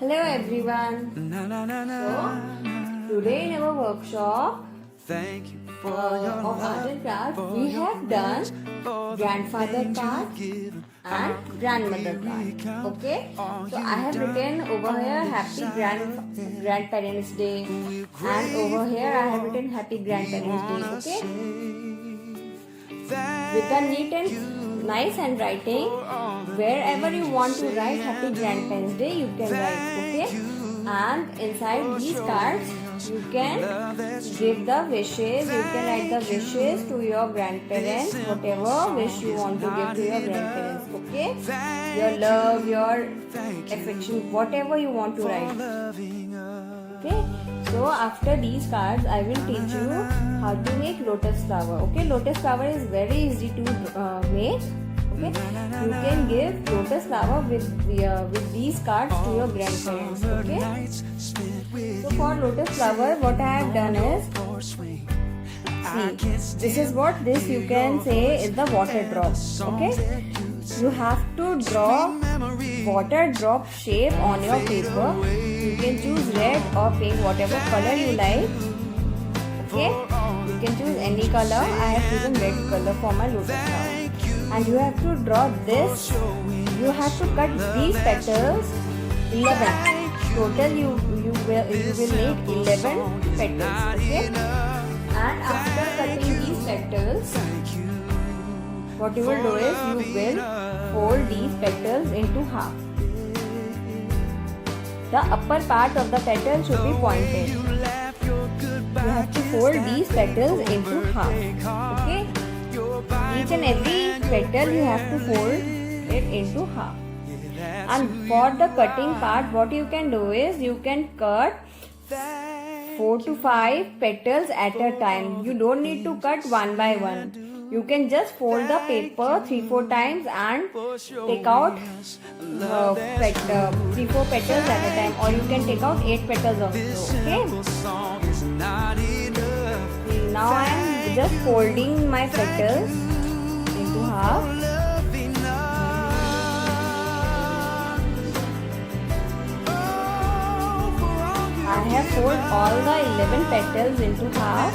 Hello everyone. So today in our workshop of art and craft we have done grandfather part and grandmother part. Okay. So I have written over here happy grandparents day and over here I have written happy grandparents day. Okay. With a neat and nice handwriting, wherever you want to write happy grandparents day you can write. Okay. And inside these cards you can give the wishes, you can write the wishes to your grandparents, whatever wish you want to give to your grandparents. Okay. Your love, your affection, whatever you want to write. Okay. So after these cards I will teach you how to make lotus flower. Okay. Lotus flower is very easy to make. Okay. You can give lotus flower with these cards to your grandparents. Okay. So for lotus flower, what I have done is, see, this is what this you can say is the water drop. Okay. You have to draw water drop shape on your paper. You can choose red or pink, whatever color you like. Okay. You can choose any color. I have chosen red color for my lotus flower. And you have to draw this. You have to cut these petals 11. Total you will make 11 petals. Okay. And after cutting these petals, what you will do is you will fold these petals into half. The upper part of the petal should be pointed. You have to fold these petals into half. Okay. Each and every petal you have to fold it into half. And for the cutting part, what you can do is you can cut 4 to 5 petals at a time. You don't need to cut one by one. You can just fold the paper 3-4 times and take out 3-4 petals at a time, or you can take out 8 petals also. Okay. Now I am just folding my petals into half. I have folded all the 11 petals into half.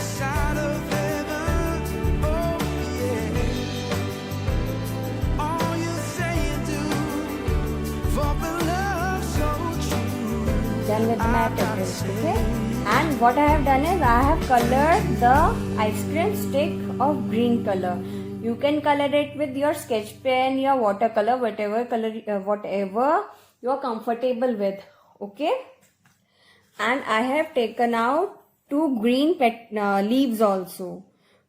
Done with my petals. Okay. And what I have done is I have colored the ice cream stick of green color. You can color it with your sketch pen, your watercolor, whatever color, whatever you are comfortable with. Okay. And I have taken out 2 green leaves also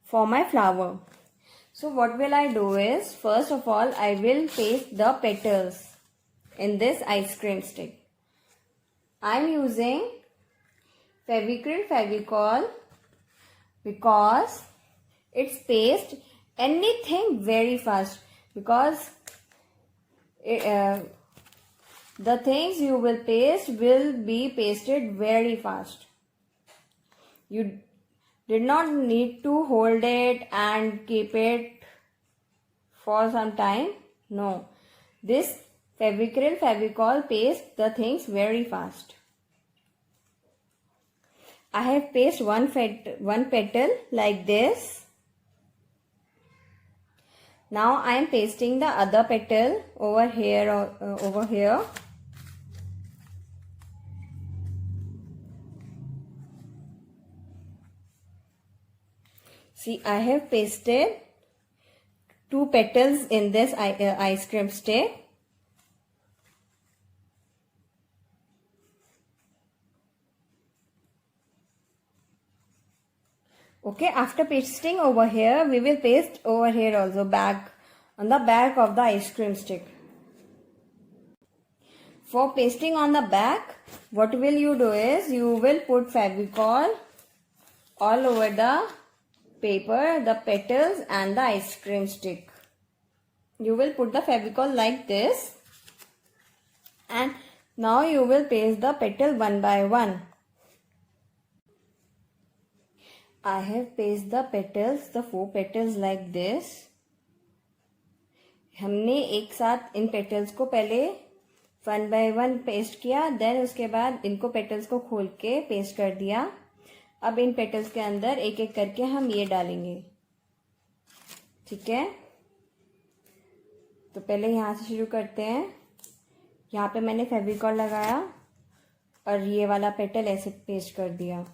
for my flower. So what will I do is, first of all, I will paste the petals in this ice cream stick. I am using Fevicryl because it's paste anything very fast, because the things you will paste will be pasted very fast. You did not need to hold it and keep it for some time. No. This Fevicryl paste the things very fast. I have pasted one petal like this. Now I am pasting the other petal over here. See, I have pasted 2 petals in this ice cream stick. Okay, after pasting over here, we will paste over here also, back on the back of the ice cream stick. For pasting on the back, what will you do is you will put Fevicol all over the paper, the petals and the ice cream stick. You will put the Fevicol like this, and now you will paste the petal one by one. I have pasted the petals, the 4 petals like this. हमने एक साथ इन petals को पहले 1 bye 1 paste किया। Then उसके बाद इनको petals को खोल के पेस्ट कर दिया। अब इन पेटल्स के अंदर एक एक करके हम ये डालेंगे, ठीक है। तो पहले यहाँ से शुरू करते हैं। यहाँ पे मैंने फेविकॉल लगाया और ये वाला पेटल ऐसे पेस्ट कर दिया।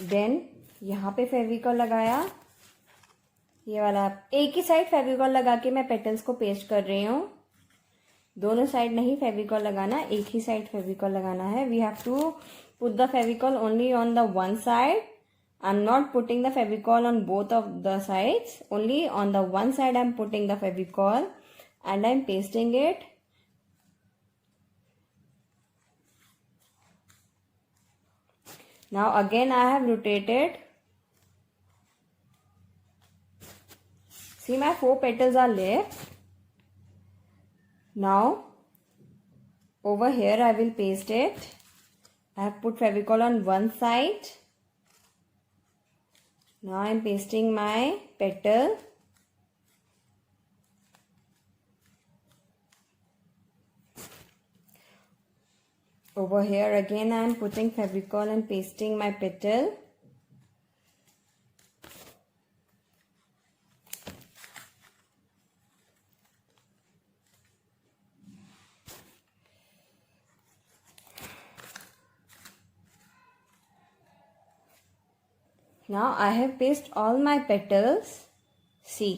देन यहाँ पे फेविकॉल लगाया, ये वाला एक ही साइड फेविकॉल लगा के मैं पेटल्स को पेस्ट कर रही हूँ। दोनों साइड नहीं फेविकॉल लगाना, एक ही साइड फेविकॉल लगाना है। We have to put the Fevicol only on the one side. I am not putting the Fevicol on both of the sides, only on the one side I am putting the Fevicol and I'm pasting it. Now again I have rotated. See, my 4 petals are left. Now over here I will paste it. I have put Fevicol on one side. Now I am pasting my petal. Over here again I am putting Fevicol and pasting my petal. Now I have pasted all my petals. See.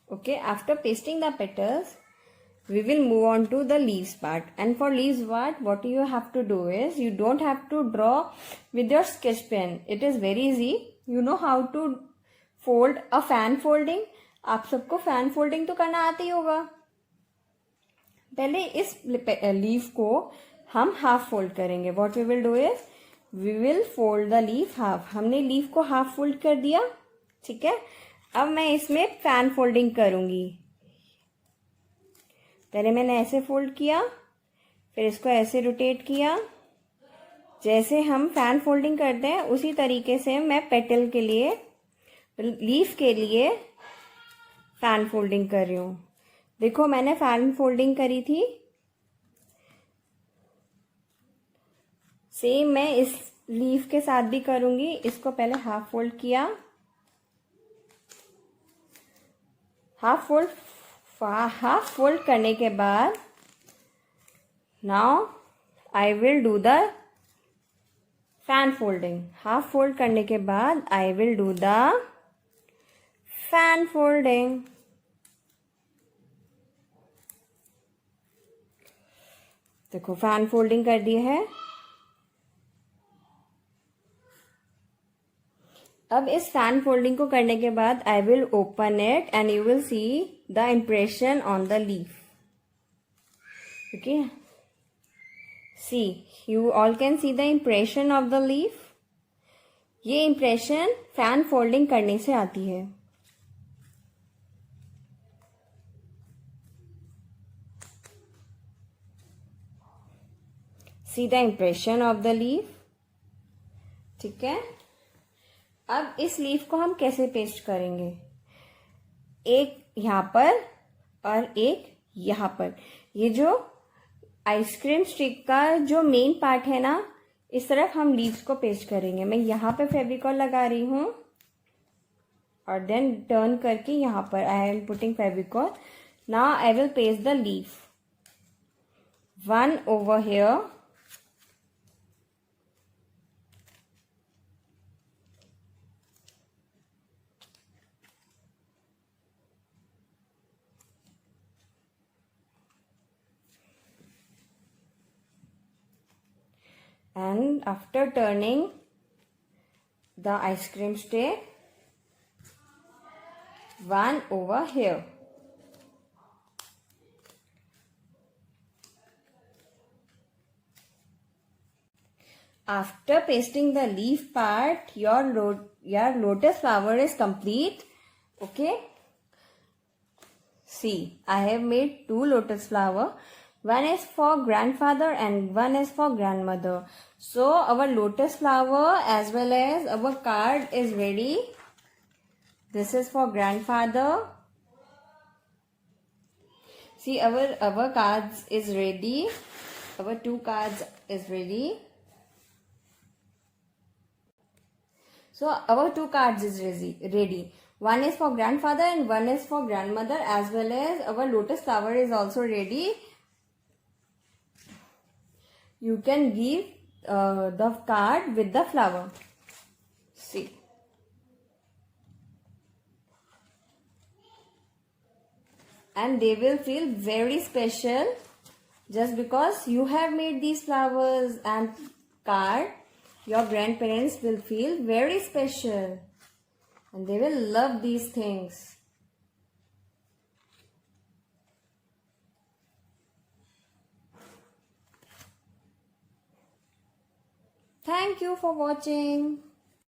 Okay, after pasting the petals, we will move on to the leaves part. And for leaves part, what you have to do is, you don't have to draw with your sketch pen. It is very easy. You know how to fold a fan folding. आप सबको fan folding तो करना आती ही होगा। पहले इस leaf को हम half fold करेंगे. What we will do is, we will fold the leaf half. हमने leaf को half fold कर दिया, ठीक है। अब मैं इसमें फैन फोल्डिंग करूंगी। पहले मैंने ऐसे फोल्ड किया, फिर इसको ऐसे रोटेट किया। जैसे हम फैन फोल्डिंग करते हैं उसी तरीके से मैं पेटल के लिए, लीफ के लिए फैन फोल्डिंग कर रही हूँ। देखो मैंने फैन फोल्डिंग करी थी, सेम मैं इस लीफ के साथ भी करूंगी। इसको पहले हाफ फोल्ड किया, हाफ फोल्ड करने के बाद now I will do the fan folding. Half fold करने के बाद I will do the fan folding. देखो फैन फोल्डिंग कर दी है। अब इस फैन फोल्डिंग को करने के बाद I will open it and you will see the impression on the leaf. Okay, see, you all can see the impression of the leaf. ये इम्प्रेशन फैन फोल्डिंग करने से आती है। See the impression of the leaf, ठीक है। अब इस leaf को हम कैसे पेस्ट करेंगे, एक यहाँ पर और एक यहाँ पर। ये जो आइसक्रीम स्टिक का जो मेन पार्ट है ना, इस तरफ हम लीव्स को पेस्ट करेंगे। मैं यहाँ पे फेविकॉल लगा रही हूँ और देन टर्न करके यहाँ पर आई am putting Fevicol. Now I will paste the leaf, one over here, and after turning the ice cream stick, one over here. After pasting the leaf part, your lotus flower is complete. Okay, see, I have made 2 lotus flower. One is for grandfather and one is for grandmother. So our lotus flower as well as our card is ready. This is for grandfather. See, our cards is ready. Our 2 cards is ready. So our 2 cards is ready. One is for grandfather and one is for grandmother, as well as our lotus flower is also ready. You can give the card with the flower. See. And they will feel very special just because you have made these flowers and card. Your grandparents will feel very special and they will love these things. Thank you for watching.